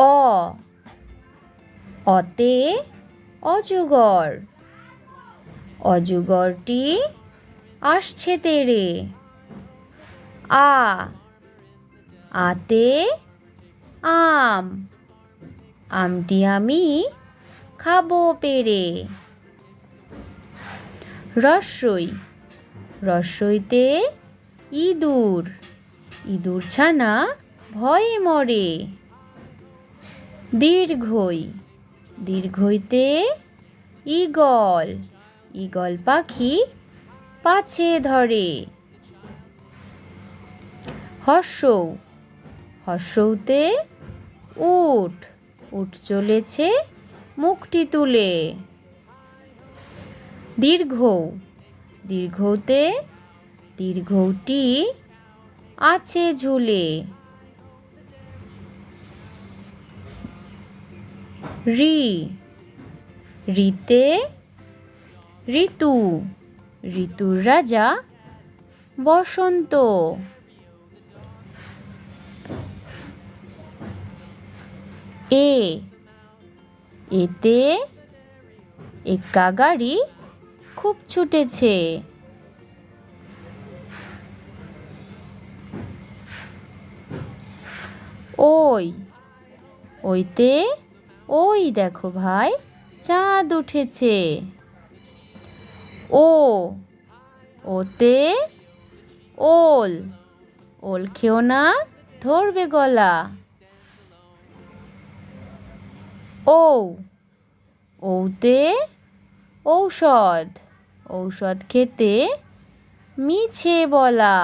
অ অতে অজগর, অজগরটি আসছে তেড়ে। আ আতে আম, আমটি আমি খাবো পেড়ে। রস্বই রস্বইতে ইঁদুর, ইঁদুর ছানা ভয়ে মরে। দীর্ঘই দীর্ঘইতে ঈগল, ঈগল পাখি পাছে ধরে। হর্ষৌ হর্ষৌতে উট, উট চলেছে মুখটি তুলে। দীর্ঘৌ দীর্ঘৌতে দীর্ঘৌটি আছে ঝুলে। ঋ ঋতে ঋতু, ঋতুর রাজা বসন্ত। এ এতে এক্কা গাড়ি খুব ছুটেছে। ওই ওইতে ওই দেখো ভাই চাঁদ উঠেছে। ও ওতে ওল, ওল খেও না ধরবে গলা। ঔ ঔতে ঔষধ, ঔষধ খেতে মিছে বলা।